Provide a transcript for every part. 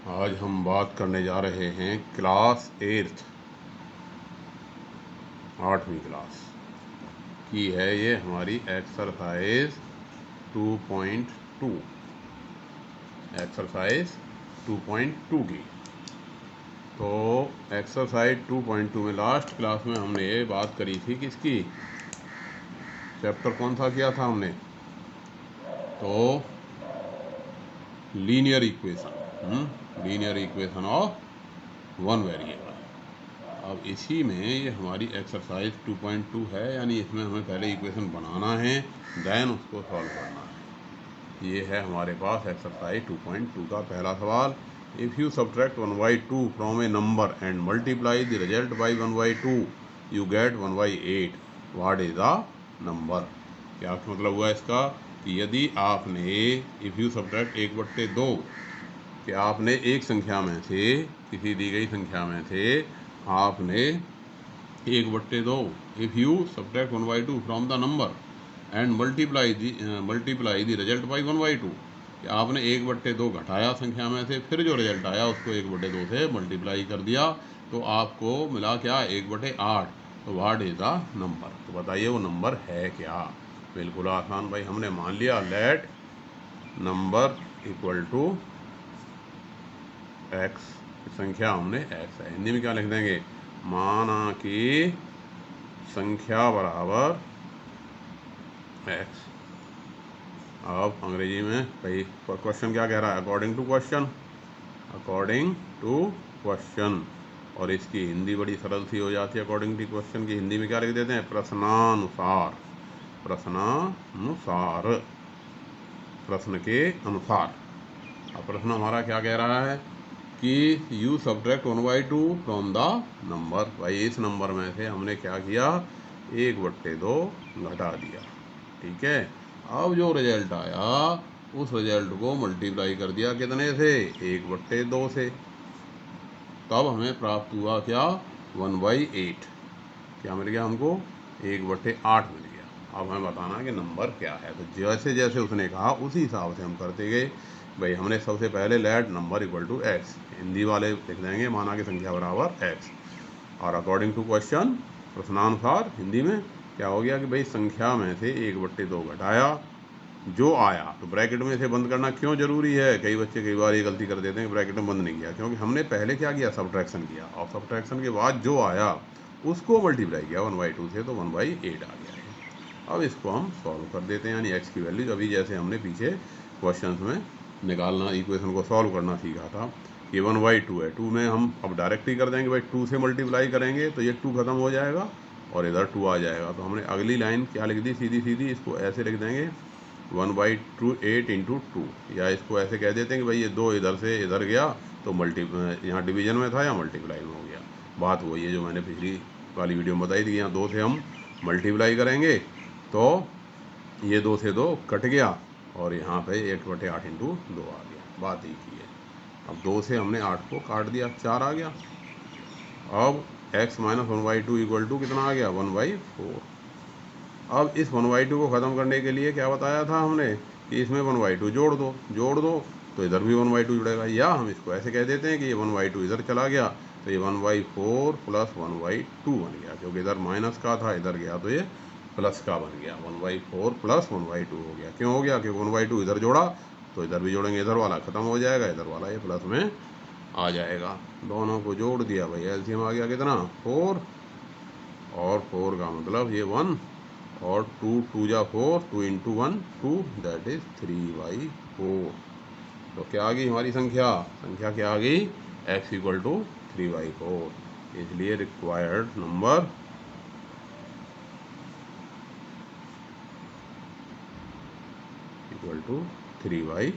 आज हम बात करने जा रहे हैं क्लास 8वीं क्लास की है। ये हमारी एक्सरसाइज 2.2 एक्सरसाइज 2.2 की। तो एक्सरसाइज 2.2 में लास्ट क्लास में हमने ये बात करी थी किसकी, चैप्टर कौन सा किया था हमने, तो linear equation of one variable. अब इसी में ये हमारी एक्सरसाइज 2.2 है, यानी इसमें हमें पहले इक्वेशन बनाना है, देन उसको सॉल्व करना है। ये है हमारे पास एक्सरसाइज 2.2 का पहला सवाल। If you subtract 1/2 from A number and multiply the result by 1/2 you get 1/8। What is the number. क्या मतलब हुआ इसका कि यदि आपने इफ़ यू सब्ट्रैक्ट 1/2 कि आपने एक संख्या में से, किसी दी गई संख्या में से आपने 1/2 if you subtract 1/2 from the number and multiply the result by 1/2 कि आपने 1/2 घटाया संख्या में से, फिर जो रिजल्ट आया उसको 1/2 से मल्टीप्लाई कर दिया, तो आपको मिला क्या, 1/8। तो व्हाट इज द नंबर। तो बताइए वो नंबर है क्या। बिल्कुल आसान भाई, हमने मान लिया let number equal to x, संख्या हमने एक्स है। हिंदी में क्या लिख देंगे, माना कि संख्या बराबर एक्स। अब अंग्रेजी में भाई क्वेश्चन क्या कह रहा है, अकॉर्डिंग टू क्वेश्चन। और इसकी हिंदी बड़ी सरल सी हो जाती है, अकॉर्डिंग टू क्वेश्चन की हिंदी में क्या लिख देते हैं, प्रश्नानुसार। प्रश्न के अनुसार। अब प्रश्न हमारा क्या कह रहा है कि you subtract 1/2 from the number. भाई इस नंबर में से हमने क्या किया, 1/2 घटा दिया, ठीक है। अब जो रिजल्ट आया उस रिजल्ट को मल्टीप्लाई कर दिया कितने से, 1/2 से। तब हमें प्राप्त हुआ क्या, 1/8। क्या मिल गया हमको, 1/8 मिल गया। अब हमें बताना कि नंबर क्या है। तो जैसे जैसे उसने कहा उसी हिसाब से हम करते गए। भाई हमने सबसे पहले let number equal to x, Hindi वाले लिख देंगे माना कि संख्या बराबर एक्स, और अकॉर्डिंग टू क्वेश्चन प्रश्नानुसार हिंदी में क्या हो गया कि भाई संख्या में से 1/2 घटाया, जो आया तो ब्रैकेट में से बंद करना क्यों जरूरी है। कई बच्चे कई बार ये गलती कर देते हैं कि ब्रैकेट में बंद नहीं किया, क्योंकि हमने पहले क्या किया, सब्ट्रैक्शन किया, और सब्ट्रैक्शन के बाद जो आया उसको मल्टीप्लाई किया 1/2 से, तो 1/8 आ गया है। अब इसको हम सॉल्व कर देते हैं, यानी एक्स की वैल्यू अभी जैसे हमने पीछे क्वेश्चन में निकालना, इक्वेशन को सॉल्व करना सीखा था। ये 1/2 है, 2 में हम अब डायरेक्ट ही कर देंगे, भाई 2 से मल्टीप्लाई करेंगे तो ये 2 खत्म हो जाएगा और इधर 2 आ जाएगा। तो हमने अगली लाइन क्या लिख दी, सीधी सीधी इसको ऐसे लिख देंगे 1/8 इंटू 2, या इसको ऐसे कह देते हैं कि भाई ये 2 इधर से इधर गया तो यहाँ डिवीजन में था या मल्टीप्लाई में हो गया। बात वही है जो मैंने पिछली वाली वीडियो में बताई थी, यहाँ 2 से हम मल्टीप्लाई करेंगे तो ये 2 से 2 कट गया और यहाँ पे 1/8 इंटू 2 आ गया। बात एक ही है। अब 2 से हमने 8 को काट दिया, 4 आ गया। अब x माइनस 1/2 इक्वल टू कितना आ गया, 1/4। अब इस 1/2 को ख़त्म करने के लिए क्या बताया था हमने कि इसमें 1/2 जोड़ दो तो इधर भी 1/2 जुड़ेगा, या हम इसको ऐसे कह देते हैं कि ये 1/2 इधर चला गया तो ये 1/4 प्लस 1/2 बन गया, क्योंकि इधर माइनस का था इधर गया तो ये प्लस का बन गया, 1/4 प्लस 1/2 हो गया। क्यों हो गया, क्योंकि 1/2 इधर जोड़ा तो इधर भी जोड़ेंगे, इधर वाला ख़त्म हो जाएगा, इधर वाला ये प्लस में आ जाएगा। दोनों को जोड़ दिया भाई, एलसीएम आ गया कितना, 4, और 4 का मतलब ये 1, और 2 2 जा 4, 2 इंटू 1 2, दैट इज 3/4। तो क्या आ गई हमारी संख्या क्या आ गई, x इक्वल टू 3/4। इसलिए रिक्वायर्ड नंबर इक्वल टू 3/4।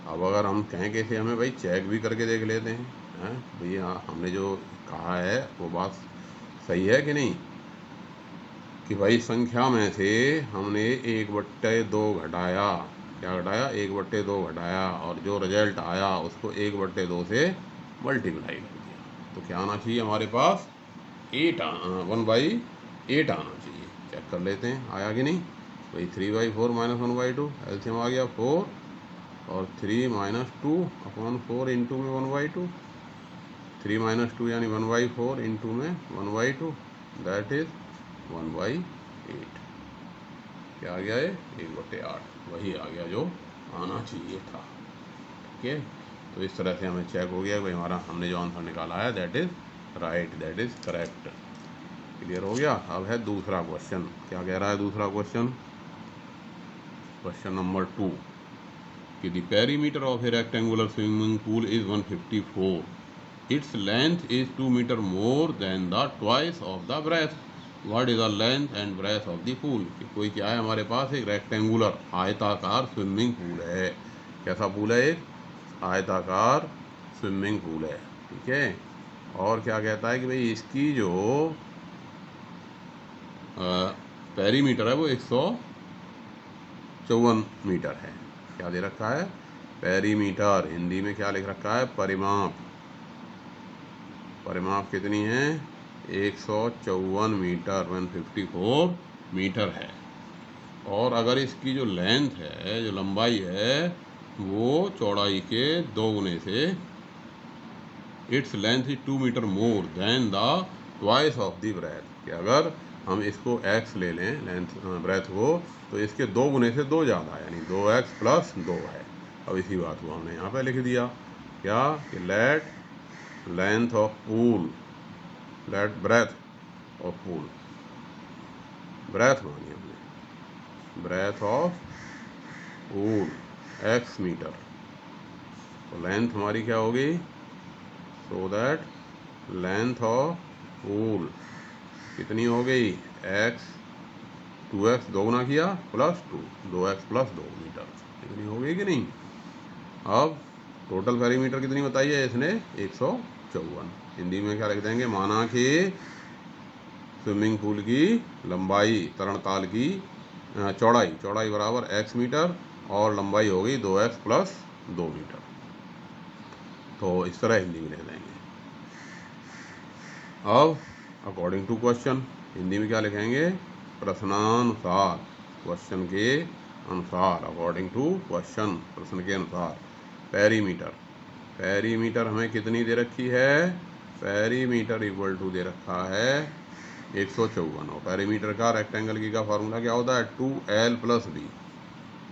अब अगर हम कहें कि इसे हमें भाई चेक भी करके देख लेते हैं भैया, हमने जो कहा है वो बात सही है कि नहीं, कि भाई संख्या में से हमने 1/2 घटाया, क्या घटाया, 1/2 घटाया, और जो रिजल्ट आया उसको 1/2 से मल्टीप्लाई कर दिया, तो क्या आना चाहिए हमारे पास, 1/8 आना चाहिए। चेक कर लेते हैं आया कि नहीं। भाई 3/4 माइनस 1/2, एलसीएम आ गया 4, और 3 माइनस 2 अपॉन 4 इंटू में 1/2, 3 माइनस 2 यानी 1/4 इंटू में 1/2, दैट इज 1/8। क्या आ गया है? 1/8 वही आ गया जो आना चाहिए था। ठीक है, तो इस तरह से हमें चेक हो गया भाई हमारा हमने जो आंसर निकाला है that is right, that is correct. Clear हो गया। अब है दूसरा क्वेश्चन। क्या कह रहा है दूसरा क्वेश्चन? क्वेश्चन नंबर 2 कि the perimeter of a rectangular swimming pool is 154, its length is 2 metre more than the twice of the breadth, what is the length and breadth of the pool. कि कोई क्या है, हमारे पास एक rectangular आयताकार swimming pool है। कैसा pool है? एक आयताकार स्विमिंग पूल है। ठीक है, और क्या कहता है कि भाई इसकी जो पेरीमीटर है वो 154 मीटर है। क्या दे रखा है? पेरीमीटर। हिंदी में क्या लिख रखा है? परिमाप। परिमाप कितनी है? 154 मीटर, 154 मीटर है। और अगर इसकी जो लेंथ है, जो लंबाई है, वो चौड़ाई के 2 गुने से, its length is 2 metre more than the twice of the breadth. कि अगर हम इसको x ले लें, लेंथ ब्रेथ को, तो इसके 2 गुने से 2 ज़्यादा है, यानी 2x प्लस 2 है। अब इसी बात को हमने यहाँ पे लिख दिया। क्या? कि let length of pool, let breadth of pool, breadth मानी हमने, breadth of pool x metre, तो लेंथ हमारी क्या होगी? So that length of pool कितनी हो गई? x, 2x 2 गुना किया प्लस 2, 2x प्लस 2 मीटर, कितनी हो गई कि नहीं? अब टोटल पेरीमीटर कितनी बताई है इसने? 154। हिंदी में क्या लिख देंगे? माना कि स्विमिंग पूल की लंबाई, तरणताल की चौड़ाई बराबर x मीटर और लंबाई हो गई 2x प्लस 2 मीटर। तो इस तरह हिंदी में लिख देंगे। अब अकॉर्डिंग टू क्वेश्चन हिंदी में क्या लिखेंगे? प्रश्नानुसार, क्वेश्चन के अनुसार, अकॉर्डिंग टू क्वेश्चन, प्रश्न के अनुसार। पेरीमीटर, पेरीमीटर हमें कितनी दे रखी है? पेरीमीटर इक्वल टू दे रखा है 154। और पेरीमीटर का रेक्टेंगल की का फार्मूला क्या होता है? 2l प्लस b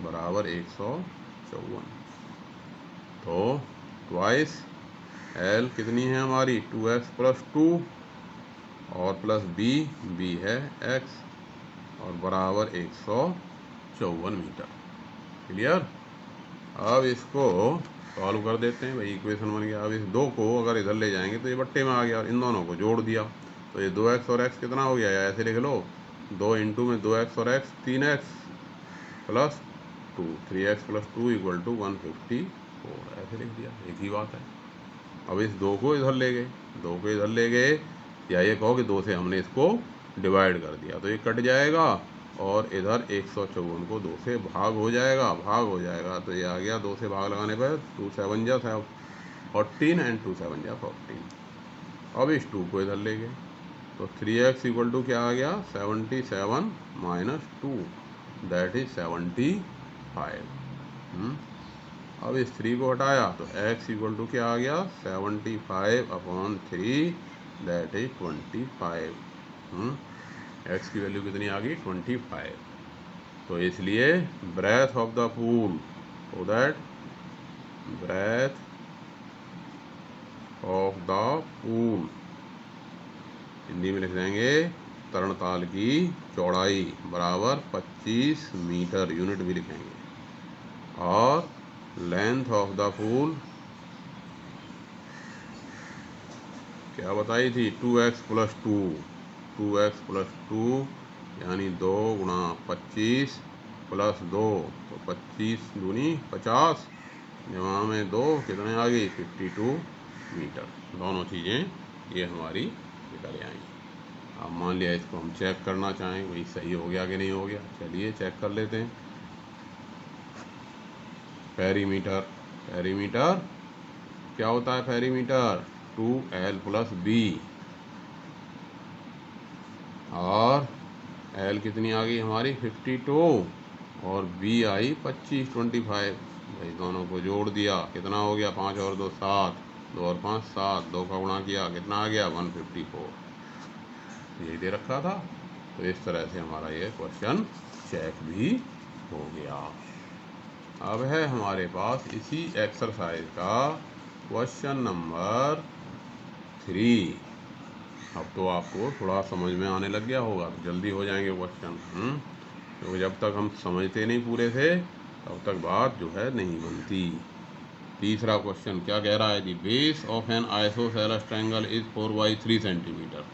बराबर 154। तो ट्वाइस l कितनी है हमारी? 2x प्लस 2 और प्लस b है x, और बराबर 154 मीटर। क्लियर। अब इसको सॉल्व कर देते हैं भाई, इक्वेशन बन गया। अब इस 2 को अगर इधर ले जाएंगे तो ये बट्टे में आ गया, और इन दोनों को जोड़ दिया तो ये 2x और x कितना हो गया? या ऐसे लिख लो, 2 इंटू में 2x और x 3x plus 2, 3x plus 2 equal to 154, ऐसे लिख दिया। एक ही बात है। अब इस 2 को इधर ले गए, 2 को इधर ले गए, या ये कहो कि 2 से हमने इसको डिवाइड कर दिया, तो ये कट जाएगा और इधर 154 को 2 से भाग हो जाएगा, तो ये आ गया 2 से भाग लगाने पर 2 7 जा 14 एंड 2 7 जा 14। अब इस 2 को इधर ले गए तो 3x इक्वल टू क्या आ गया? 77 माइनस 2, दैट इज 75। अब इस 3 को हटाया तो x इक्वल टू क्या आ गया? 75 अपॉन 3, दैट इज 25। x की वैल्यू कितनी आ गई? 25। तो इसलिए breadth of the pool, so that breadth of the pool, Hindi में लिख देंगे तरणताल की चौड़ाई बराबर 25 मीटर, यूनिट भी लिखेंगे। और लेंथ ऑफ द पूल क्या बताई थी? 2x प्लस 2, 2x प्लस 2 यानी 2 गुणा 25 प्लस 2, तो 25 दूनी 50, जमा में 2 कितने आ गई? 52 मीटर। दोनों चीज़ें ये हमारी निकल आई। अब मान लिया इसको हम चेक करना चाहें वही सही हो गया कि नहीं हो गया, चलिए चेक कर लेते हैं। पेरीमीटर, पेरीमीटर क्या होता है? पेरीमीटर 2l प्लस b, और l कितनी आ गई हमारी? 52, और b आई 25, भाई दोनों को जोड़ दिया, कितना हो गया, 5 और 2 7, 2 और 5 7, 2 का गुणा किया, कितना आ गया 154, यही दे रखा था। तो इस तरह से हमारा ये क्वेश्चन चेक भी हो गया। अब है हमारे पास इसी एक्सरसाइज का क्वेश्चन नंबर 3। अब तो आपको थोड़ा समझ में आने लग गया होगा, तो जल्दी हो जाएंगे क्वेश्चन। क्योंकि जब तक हम समझते नहीं पूरे से तब तक बात जो है नहीं बनती। तीसरा क्वेश्चन क्या कह रहा है, the base of N isosceles triangle is 4/3 centimetre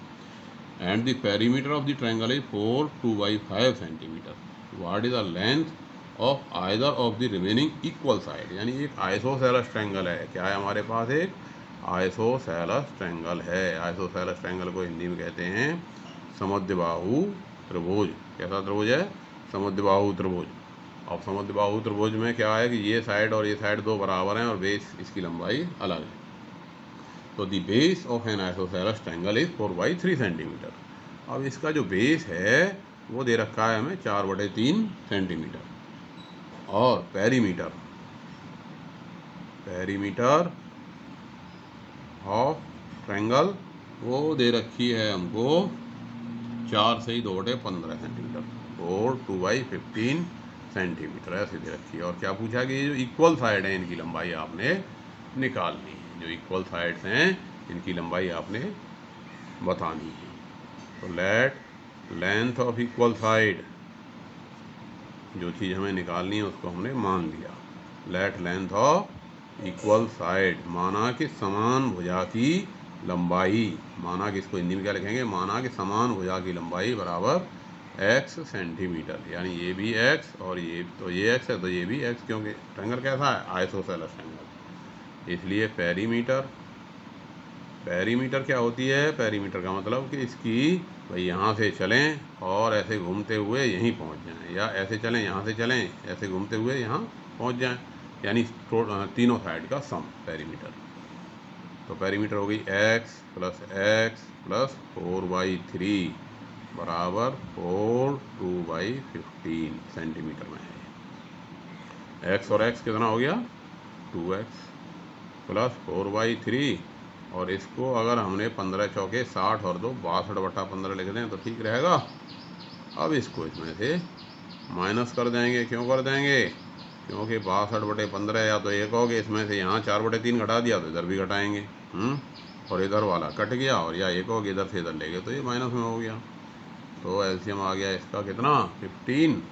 and the perimeter of the triangle is 4 2/5 centimeter. What is the length of either of the remaining equal side? यानी एक आइसोसेलेस ट्रायंगल है, क्या है हमारे पास, एक आइसोसेलेस ट्रायंगल है। Isosceles triangle को हिंदी में कहते हैं समद्विबाहु त्रिभुज। कैसा त्रिभुज है, समद्विबाहु त्रिभुज। अब समद्विबाहु त्रिभुज में क्या है कि ये साइड और ये साइड दो बराबर हैं और बेस इसकी लंबाई अलग है। तो the base of N isosceles triangle is 4/3 centimetre. अब इसका जो बेस है वो दे रखा है हमें 4/3 सेंटीमीटर, और पेरीमीटर ऑफ ट्रायंगल वो दे रखी है हमको 4 से ही 2/15 सेंटीमीटर, 4 2/15 सेंटीमीटर ऐसे दे रखी है। और क्या पूछा कि ये जो इक्वल साइड है इनकी लंबाई आपने निकालनी है। जो इक्वल साइड्स हैं इनकी लंबाई आपने बतानी है। तो late length of equal side, जो चीज़ हमें निकालनी है उसको हमने मान लिया। Late length of equal side, माना कि समान भुजा की लंबाई, माना कि इसको हिंदी में क्या लिखेंगे, माना कि समान भुजा की लंबाई बराबर x सेंटीमीटर। यानी ये भी x और ये, तो ये x है तो ये भी x, क्योंकि ट्रायंगल कैसा है, आइसोसेलेस ट्रायंगल। इसलिए पेरीमीटर क्या होती है, पेरीमीटर का मतलब कि इसकी भाई यहाँ से चलें और ऐसे घूमते हुए यहीं पहुँच जाएं, या ऐसे चलें यहाँ से चलें ऐसे घूमते हुए यहाँ पहुँच जाएं, यानी तीनों साइड का सम पेरीमीटर। तो पेरीमीटर हो गई x प्लस 4/3 बराबर 4 2/15 सेंटीमीटर में है। x और x कितना हो गया, 2x प्लस 4/3, और इसको अगर हमने 15 चौके 60 और 2 62/15 लिख दें तो ठीक रहेगा। अब इसको इसमें से माइनस कर देंगे। क्यों कर देंगे, क्योंकि 62/15 या तो एक हो गया, इसमें से यहाँ 4/3 घटा दिया तो इधर भी घटाएंगे, और इधर वाला कट गया, और या एक हो गया इधर से इधर ले गए तो ये माइनस में हो गया। तो एलसीएम आ गया इसका कितना, 15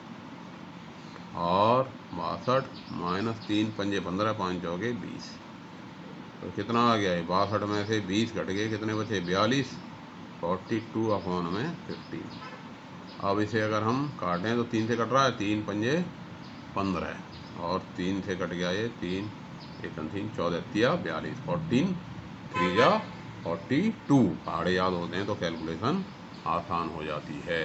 और 62 - 3 पंजे 15 5 चौके 20। तो कितना आ गया है, 62 में से 20 घट गए, कितने बचे 42, 42/15। अब इसे अगर हम काटें तो 3 से कट रहा है, 3 पंजे 15 और 3 से कट गया ये 3 1 3 14 3 42, 14 3 जा 42। पहाड़े याद होते हैं तो कैलकुलेशन आसान हो जाती है।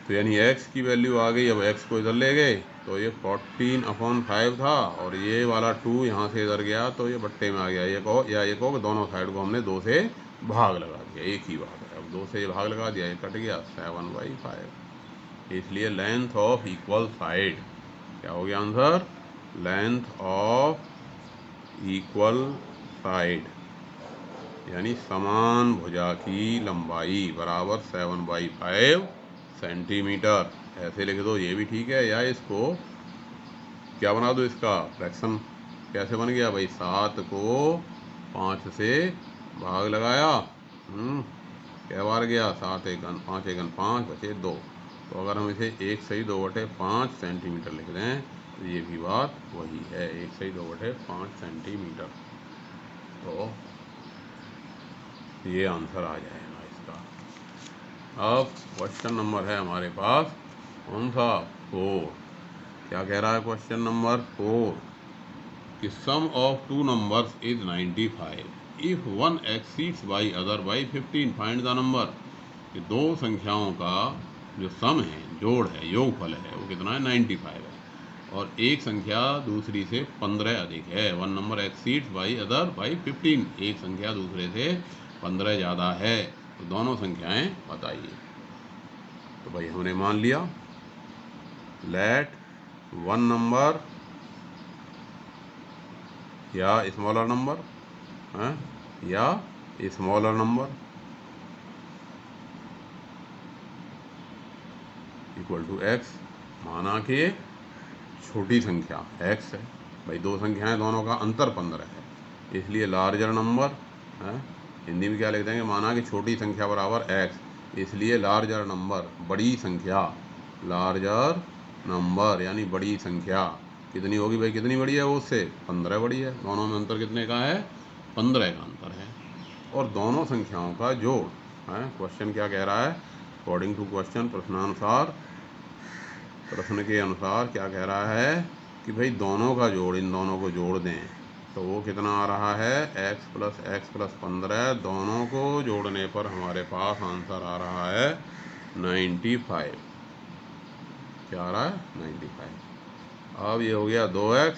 तो यानी x की वैल्यू आ गई। अब x को इधर ले गए तो ये 14/5 था, और ये वाला 2 यहाँ से इधर गया तो ये बट्टे में आ गया। एक हो दोनों साइड को हमने 2 से भाग लगा दिया, एक ही बात है। अब 2 से भाग लगा दिया, ये कट गया 7/5। इसलिए लेंथ ऑफ इक्वल साइड क्या हो गया answer, length of equal side यानी समान भुजा की लंबाई बराबर 7/5 सेंटीमीटर। ऐसे लिख दो, ये भी ठीक है। या इसको क्या बना दो, इसका फ्रैक्शन कैसे बन गया भाई, 7 को 5 से भाग लगाया, क्या बार गया 7 1 5 1 5 बचे 2। तो अगर हम इसे 1 सही 2/5 सेंटीमीटर लिख दें तो ये भी बात वही है, 1 सही 2/5 सेंटीमीटर। तो ये आंसर आ जाएगा इसका। अब क्वेश्चन नंबर है हमारे पास कौन सा, 4। क्या कह रहा है क्वेश्चन नंबर 4 कि sum of two numbers is 95 if one exceeds by other by 15 find the number. कि दो संख्याओं का जो सम है, जोड़ है, योगफल है, वो कितना है 95 है, और एक संख्या दूसरी से 15 अधिक है। One number exceeds by other by 15, एक संख्या दूसरे से 15 ज़्यादा है, तो दोनों संख्याएं बताइए। तो भाई हमने मान लिया लेट वन नंबर या स्मॉलर नंबर या smaller number equal to x, माना कि छोटी संख्या एक्स है। भाई दो संख्याएं दोनों का अंतर 15 है, इसलिए लार्जर नंबर हिंदी में क्या लिख देंगे, माना कि छोटी संख्या बराबर एक्स, इसलिए लार्जर नंबर बड़ी संख्या, लार्जर नंबर यानी बड़ी संख्या कितनी होगी भाई, कितनी बड़ी है वो उससे 15 बड़ी है। दोनों में अंतर कितने का है, 15 का अंतर है। और दोनों संख्याओं का जोड़ क्वेश्चन क्या कह रहा है, अकॉर्डिंग टू क्वेश्चन, प्रश्नानुसार, प्रश्न के अनुसार क्या कह रहा है कि भाई दोनों का जोड़, इन दोनों को जोड़ दें तो वो कितना आ रहा है, x प्लस 15, दोनों को जोड़ने पर हमारे पास आंसर आ रहा है 95। क्या आ रहा है, 95। अब ये हो गया 2x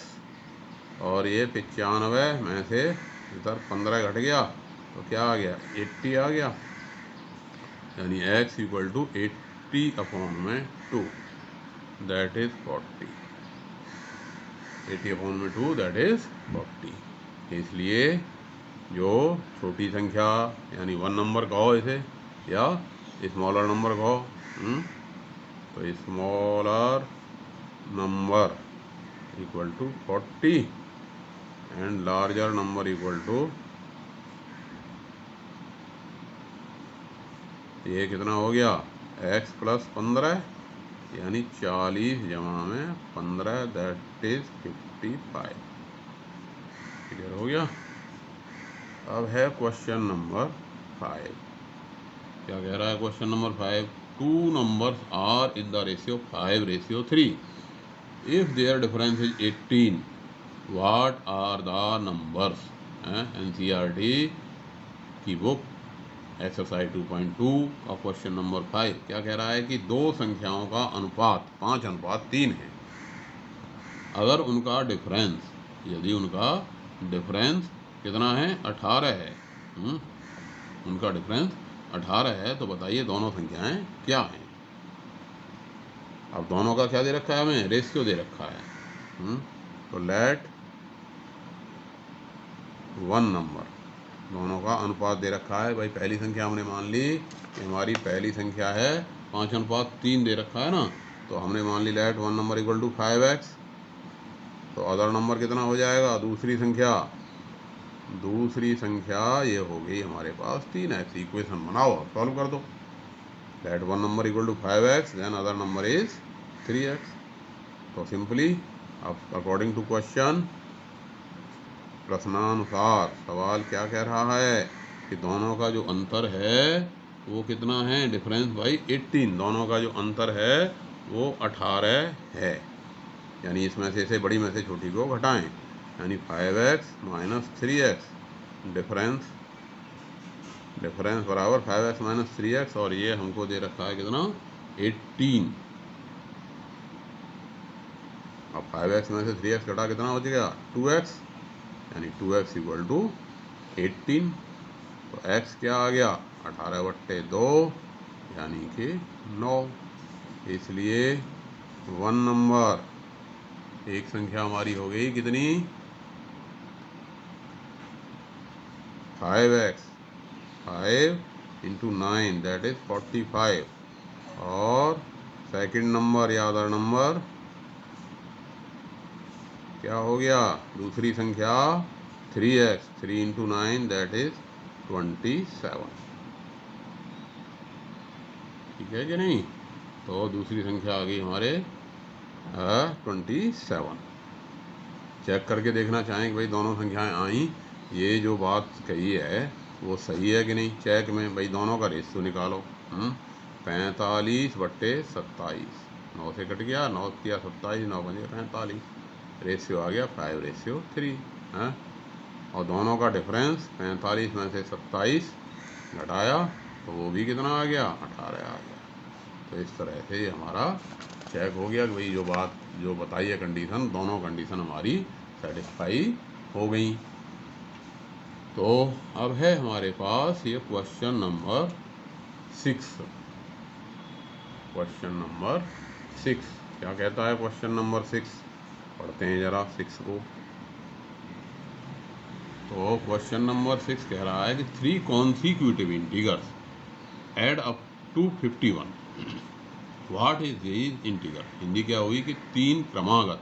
और ये 95 में से इधर 15 घट गया तो क्या आ गया, 80 आ गया, यानी x equal to 80/2 that is 40। 80/2 that is 40। इसलिए जो छोटी संख्या यानी 1 नंबर कहो इसे या स्मॉलर नंबर कहो, तो smaller number equal to 40 and larger number equal to, ये कितना हो गया, x प्लस 15 यानी 40 जमा में 15 दैट इज 55। क्लियर हो गया। अब है क्वेश्चन नंबर 5। क्या कह रहा है question number 5, two numbers are in the ratio 5:3। If their difference is 18, what are the numbers. NCERT की बुक एक्सरसाइज 2.2 का क्वेश्चन नंबर 5 क्या कह रहा है कि दो संख्याओं का अनुपात 5:3 है। अगर उनका डिफरेंस, यदि उनका डिफरेंस कितना है, 18 है, उनका डिफरेंस 18 है, तो बताइए दोनों संख्याएं क्या हैं। अब दोनों का क्या दे रखा है हमें, रेशियो दे रखा है। तो लेट वन नंबर, दोनों का अनुपात दे रखा है। भाई पहली संख्या हमने मान ली कि हमारी पहली संख्या है 5:3 दे रखा है ना, तो हमने मान ली let one number equal to 5x। तो अदर नंबर कितना हो जाएगा, दूसरी संख्या ये हो गई हमारे पास 3x। इक्वेशन बनाओ, सॉल्व कर दो। Let one number equal to 5x, then other number is 3x। तो सिंपली अब अकॉर्डिंग टू क्वेश्चन, प्रश्नानुसार सवाल क्या कह रहा है कि दोनों का जो अंतर है वो कितना है, डिफरेंस बाई 18, दोनों का जो अंतर है वो 18 है। यानी इसमें से बड़ी में से छोटी को घटाएं, यानी 5x माइनस 3x, डिफरेंस बराबर 5x माइनस 3x, और ये हमको दे रखा है कितना, 18। अब 5x में से 3x घटा कितना हो जाएगा, 2x, यानी 2x इक्वल टू 18। तो x क्या आ गया, 18/2 यानी कि 9। इसलिए वन नंबर, एक संख्या हमारी हो गई कितनी, 5x, 5 इंटू 9 दैट इज 45। और सेकंड नंबर या अदर नंबर क्या हो गया, दूसरी संख्या 3x, 3 इंटू 9 दैट इज 27। ठीक है कि नहीं। तो दूसरी संख्या आ गई हमारे 27। चेक करके देखना चाहें कि भाई दोनों संख्याएं आई, ये जो बात कही है वो सही है कि नहीं। चेक में भाई दोनों का रेशियो निकालो। 45/27, 9 से कट गया, 9 किया 27, 9 बजे 45, रेशियो आ गया 5:3। और दोनों का डिफरेंस 45 में से 27 घटाया तो वो भी कितना आ गया, 18 आ गया। तो इस तरह से ये हमारा चेक हो गया कि भाई जो बात जो बताई है कंडीशन, दोनों कंडीशन हमारी सेटिस्फाई हो गई। तो अब है हमारे पास ये क्वेश्चन नंबर 6। क्वेश्चन नंबर 6 क्या कहता है, क्वेश्चन नंबर 6 पढ़ते हैं जरा 6 को। तो क्वेश्चन नंबर 6 कह रहा है कि 3 consecutive integers add up to 51, what is these integer. Hindi क्या हुई कि 3 क्रमागत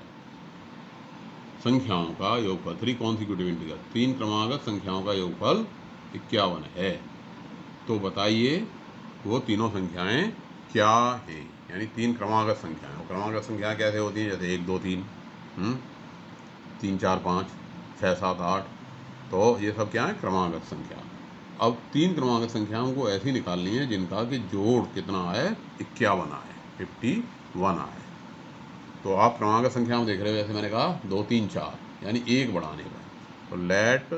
संख्याओं का योगफल, 3 कॉन्सिक्यूटिव इंटीगर, 3 क्रमागत संख्याओं का योगफल 51 है। तो बताइए वो तीनों संख्याएं क्या हैं। यानी 3 क्रमागत संख्याएं। और क्रमागत संख्याएं कैसे होती हैं, जैसे 1 2 3, 3 4 5 6 7 8। तो ये सब क्या है, क्रमागत संख्या। अब 3 क्रमागत संख्याओं को ऐसी निकालनी है जिनका कि जोड़ कितना आए, 51 आए, 51 आए। तो आप क्रमागत संख्या में देख रहे हो, जैसे मैंने कहा 2 3 4, यानी एक बढ़ाने पर। तो let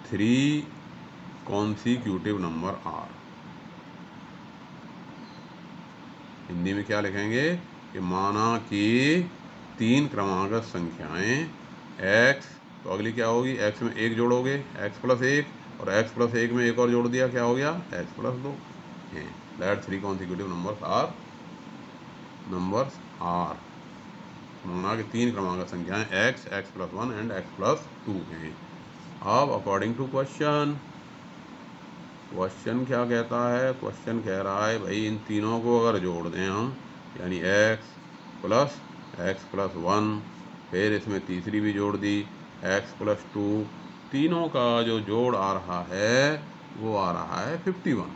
3 consecutive number are. Hindi में क्या लिखेंगे कि माना कि 3 क्रमागत संख्याएं x, तो अगली क्या होगी, x में एक जोड़ोगे x प्लस 1, और x प्लस 1 में एक और जोड़ दिया, क्या हो गया, x प्लस 2 हैं। Let 3 consecutive numbers are. माना कि 3 क्रमागत संख्याएं x, x plus 1 and x plus 2 हैं। अब अकॉर्डिंग टू क्वेश्चन क्या कहता है, क्वेश्चन कह रहा है भाई इन तीनों को अगर जोड़ दें हम, यानी x प्लस 1, फिर इसमें तीसरी भी जोड़ दी x प्लस 2, तीनों का जो जोड़ आ रहा है वो आ रहा है 51।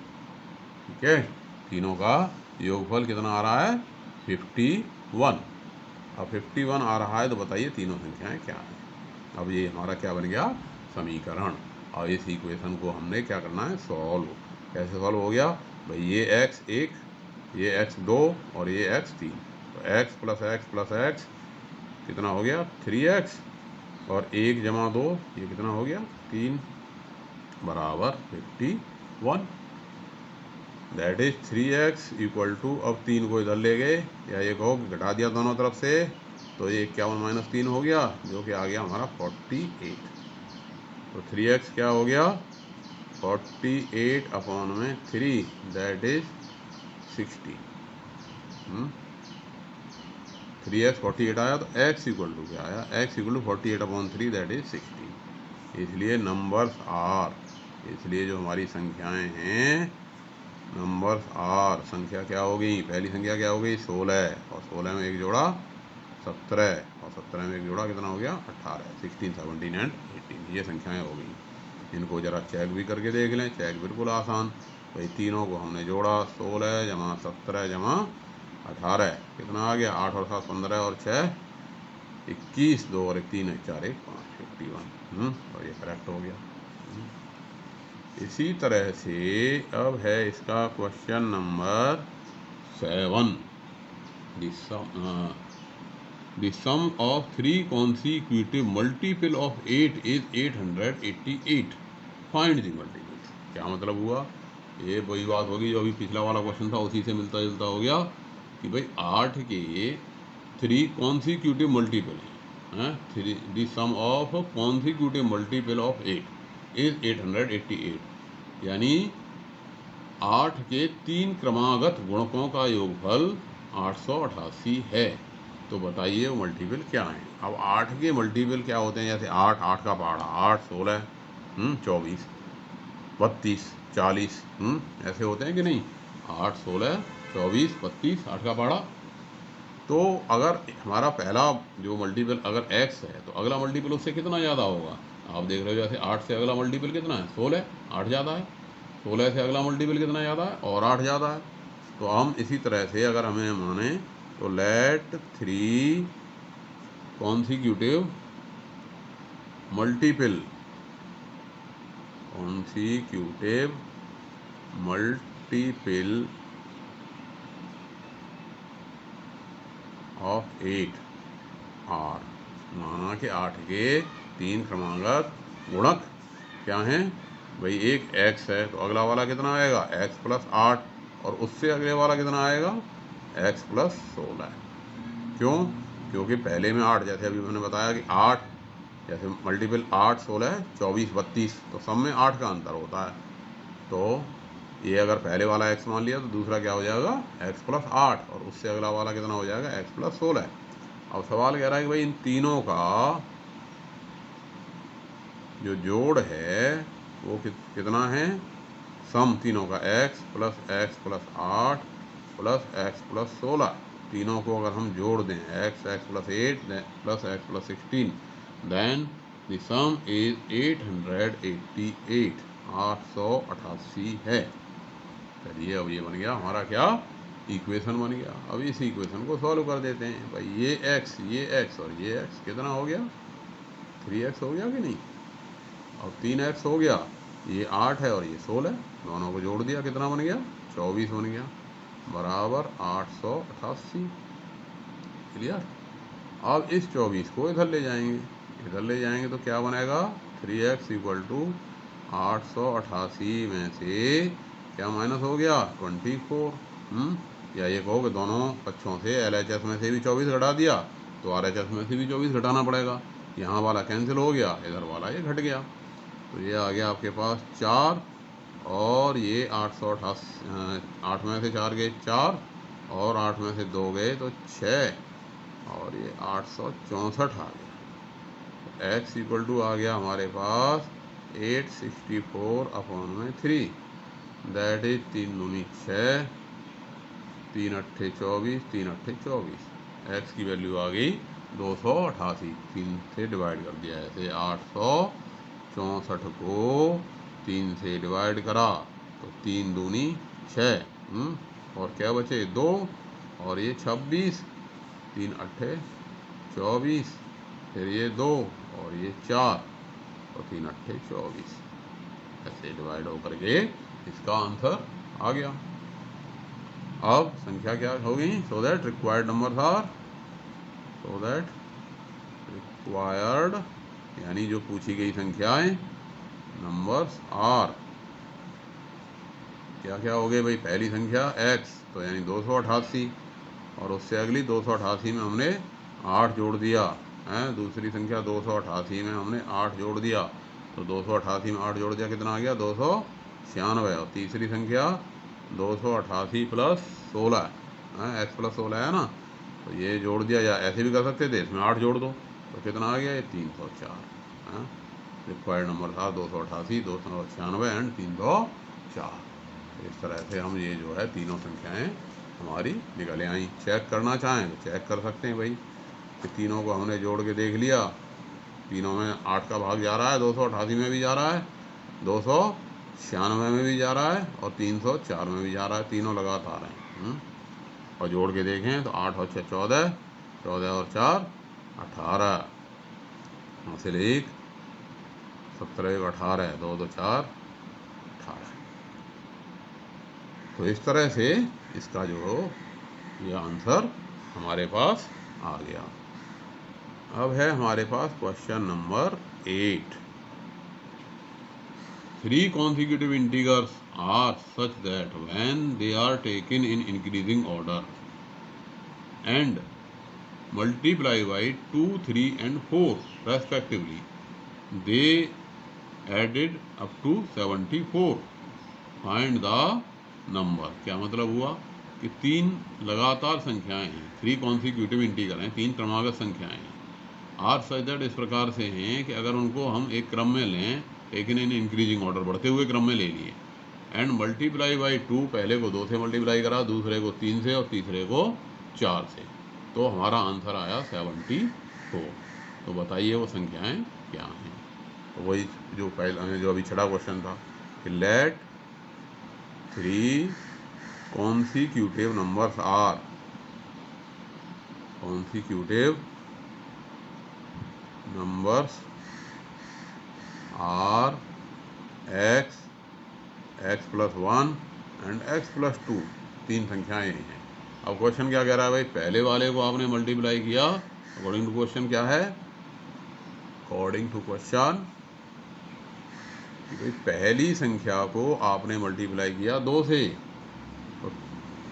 ठीक है, तीनों का योगफल कितना आ रहा है, 51। अब 51 आ रहा है तो बताइए तीनों संख्याएं क्या हैं। अब ये हमारा क्या बन गया, समीकरण। और इस इक्वेशन को हमने क्या करना है, सॉल्व। कैसे सॉल्व हो गया भाई, ये x 1, ये x 2 और ये x 3। तो x प्लस x कितना हो गया, 3x, और 1 जमा 2 ये कितना हो गया, 3, बराबर 51। That is 3x equal to, अब 3 को इधर ले गए, या ये कहो घटा दिया दोनों तरफ से, तो ये 51 माइनस 3 हो गया, जो कि आ गया हमारा 48। तो 3x क्या हो गया, 48 अपॉन में 3, दैट इज 60। 3x 48 आया, तो x इक्वल टू क्या आया, x equal to 48 upon 3, that is 60। इसलिए नंबर्स आर, इसलिए जो हमारी संख्याएं हैं नंबर्स आर, संख्या क्या हो गई, पहली संख्या क्या हो गई, 16, और 16 में एक जोड़ा 17, और 17 में एक जोड़ा कितना हो गया, 18, 16 17 एंड 18, ये संख्याएं हो गई। इनको जरा चेक भी करके देख लें, चेक बिल्कुल आसान। भाई तीनों को हमने जोड़ा, 16 जमा 17 जमा 18 कितना आ गया, 8 और 7 15, और 6 21, 2 और 1 3 1 4 1 5, 51। और ये करेक्ट हो गया। इसी तरह से अब है इसका question number 7। The sum of 3 consecutive multiple of 8 is 888. Find the multiples। क्या मतलब हुआ, ये वही बात होगी जो अभी पिछला वाला क्वेश्चन था, उसी से मिलता जुलता हो गया कि भाई 8 के 3 कॉन्सिक्यूटिव मल्टीपल हैं। The sum of consecutive multiple of 8 is 888, यानी 8 के 3 क्रमागत गुणकों का योगफल 888 है। तो बताइए वो मल्टीपल क्या है। अब 8 के मल्टीपल क्या होते हैं, जैसे 8 8 का पहाड़ा, 8 16 24 32 40, ऐसे होते हैं कि नहीं, 8 16 24 32 8 का पहाड़ा। तो अगर हमारा पहला जो मल्टीपल अगर x है, तो अगला मल्टीपल उससे कितना ज़्यादा होगा। आप देख रहे हो जैसे 8 से अगला मल्टीपल कितना है, 16, 8 ज़्यादा है। 16 से अगला मल्टीपल कितना ज़्यादा है, और 8 ज़्यादा है। तो हम इसी तरह से अगर हमें माने, तो let 3 consecutive multiple of 8 are. माना कि 8 के 3 क्रमागत गुणक क्या हैं भाई, एक x है, तो अगला वाला कितना आएगा, x प्लस 8, और उससे अगले वाला कितना आएगा, x प्लस 16। क्यों, क्योंकि पहले में 8, जैसे अभी मैंने बताया कि 8 जैसे मल्टीपल 8 16 24 32, तो सब में 8 का अंतर होता है। तो ये अगर पहले वाला x मान लिया, तो दूसरा क्या हो जाएगा, x प्लस 8, और उससे अगला वाला कितना हो जाएगा, x प्लस 16। अब सवाल कह रहा है कि भाई इन तीनों का जो जोड़ है वो कितना है, सम तीनों का x plus 8 plus x plus 16, तीनों को अगर हम जोड़ दें x plus 8 plus x plus 16, then the sum is 888, 888 है। चलिए अब ये बन गया हमारा क्या, इक्वेशन बन गया। अब इस इक्वेशन को सॉल्व कर देते हैं भाई। ये x और ये x कितना हो गया, 3x हो गया कि नहीं, और 3x हो गया, ये 8 है और ये 16, दोनों को जोड़ दिया कितना बन गया, 24 बन गया, बराबर 888। क्लियर। अब इस 24 को इधर ले जाएंगे, तो क्या बनेगा, 3x इक्वल टू 888 में से क्या माइनस हो गया, 24। या ये कहो कि दोनों पक्षों से LHS में से भी 24 घटा दिया तो RHS में से भी 24 घटाना पड़ेगा। यहाँ वाला कैंसिल हो गया, इधर वाला ये घट गया, तो ये आ गया आपके पास 4, और ये 888, 8 में से 4 गए 4, और 8 में से 2 गए तो 6, और ये 864 आ गया। x इक्वल टू आ गया हमारे पास 864/3, दैट इज 3 दूनी 6, 3 अट्ठे 24, 3 अट्ठे 24, x की वैल्यू आ गई 288, 3 से डिवाइड कर दिया, ऐसे 864 को 3 से डिवाइड करा तो 3 दूनी 6, और क्या बचे 2, और ये 26, 3 अट्ठे 24, फिर ये 2 और ये 4, और 3 अट्ठे 24, ऐसे डिवाइड होकर के इसका आंसर आ गया। अब संख्या क्या होगी, so that required numbers are, required यानी जो पूछी गई संख्याएं, नंबर्स आर, क्या क्या हो गए भाई, पहली संख्या x तो यानी 288, और उससे अगली 288 में हमने 8 जोड़ दिया है, दूसरी संख्या 288 में हमने 8 जोड़ दिया, तो 288 में 8 जोड़ दिया कितना आ गया 296, और तीसरी संख्या 288 प्लस 16 है, x प्लस 16 है ना, तो ये जोड़ दिया, या ऐसे भी कर सकते थे इसमें 8 जोड़ दो तो कितना आ गया ये 304 है। रिक्वायर्ड नंबर था 288, 296 एंड 304। इस तरह से हम ये जो है तीनों संख्याएं हमारी निकल आई। चेक करना चाहें तो चेक कर सकते हैं भाई कि तीनों को हमने जोड़ के देख लिया, तीनों में 8 का भाग जा रहा है, 288 में भी जा रहा है, 296 में भी जा रहा है, और 304 में भी जा रहा है, तीनों लगातार हैं। और जोड़ के देखें तो 8 और 6 14, 14 और 4 18, हासिल 1, 17 1 18, 2 2 4 18। तो इस तरह से इसका जो ये आंसर हमारे पास आ गया। अब है हमारे पास question number 8। 3 consecutive integers are such that when they are taken in increasing order and multiply by 2, 3 and 4 respectively, they added up to 74. Find the number। क्या मतलब हुआ कि 3 लगातार संख्याएं हैं, 3 कॉन्सिक्यूटिव इंटीगर हैं, 3 क्रमागत संख्याएं हैं, आर सच दैट इस प्रकार से हैं कि अगर उनको हम एक क्रम में लें, लेकिन इन इंक्रीजिंग ऑर्डर बढ़ते हुए क्रम में ले लिए, एंड मल्टीप्लाई बाई 2, पहले को 2 से मल्टीप्लाई करा, दूसरे को 3 से और तीसरे को 4 से, तो हमारा आंसर आया 74। तो बताइए वो संख्याएं क्या हैं। तो वही जो पहले जो अभी छठा क्वेश्चन था कि late 3 consecutive numbers are, consecutive numbers are x, x plus 1 and x plus 2, 3 संख्याएं हैं। अब क्वेश्चन क्या कह रहा है भाई, पहले वाले को आपने मल्टीप्लाई किया, अकॉर्डिंग टू क्वेश्चन क्या है, अकॉर्डिंग टू क्वेश्चन कि भाई पहली संख्या को आपने मल्टीप्लाई किया 2 से, तो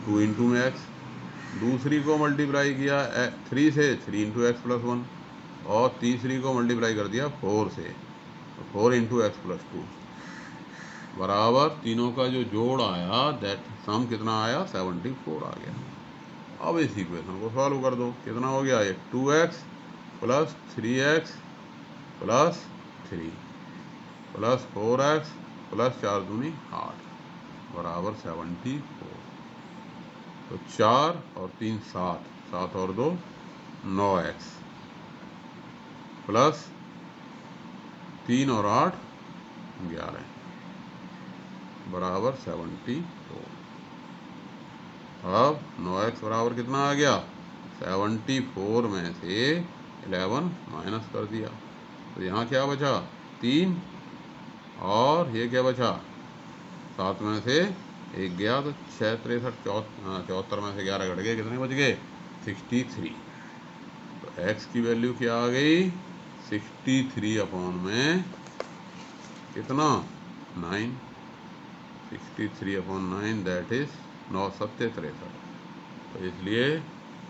2 इंटू में x, दूसरी को मल्टीप्लाई किया 3 से, 3 इंटू एक्स प्लस 1, और तीसरी को मल्टीप्लाई कर दिया 4 से, तो 4 इंटू एक्स प्लस 2, बराबर तीनों का जो जोड़ आया दैट सम कितना आया 74 आ गया। अब इस इक्वेशन को सॉल्व कर दो, कितना हो गया, ये 2x plus 3x plus 3, plus 4x plus 4 दूनी 8 बराबर 74। तो 4 और 3 7, 7 और 2 9x प्लस 3 और 8 11 बराबर 74। अब 9x बराबर कितना आ गया? 74 में से 11 माइनस कर दिया, तो यहाँ क्या बचा? 3, और ये क्या बचा? 7 में से 1 गया, तो 6 63 74 में से 11 घट गए, कितने बच गए? 63। तो x की वैल्यू क्या आ गई? 63 अपॉन में कितना? 9। 63 अपॉन 9 दैट इज 9 7 63। तो इसलिए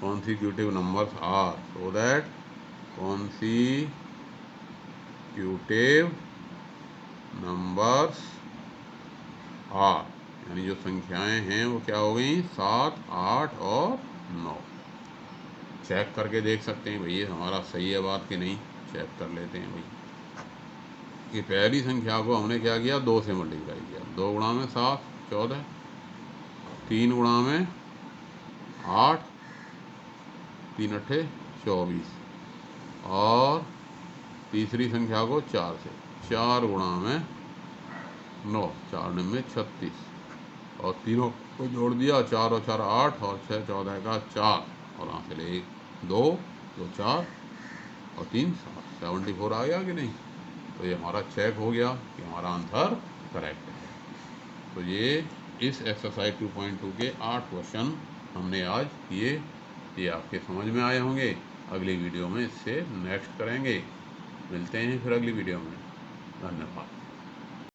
consecutive numbers are, so that consecutive numbers are, यानी जो संख्याएं हैं वो क्या हो गई? 7 8 और 9। चेक करके देख सकते हैं भैया हमारा सही है बात कि नहीं। चेक कर लेते हैं भाई कि पहली संख्या को हमने क्या किया? 2 से मल्टीप्लाई किया। 2 गुणा में 7 14, 3 गुणा में 8 3 8 24, और तीसरी संख्या को 4 से, 4 गुणा में 9 4 9 36, और तीनों को जोड़ दिया, 4 और 4 8, और 6 14 का 4, और यहाँ से ले 2 2 4 और 3 7, 74 आ गया कि नहीं? तो ये हमारा चेक हो गया कि हमारा आंसर करेक्ट है। तो ये इस एक्सरसाइज 2.2 के 8 क्वेश्चन हमने आज किए। ये आपके समझ में आए होंगे। अगली वीडियो में इससे नेक्स्ट करेंगे। मिलते हैं फिर अगली वीडियो में। धन्यवाद।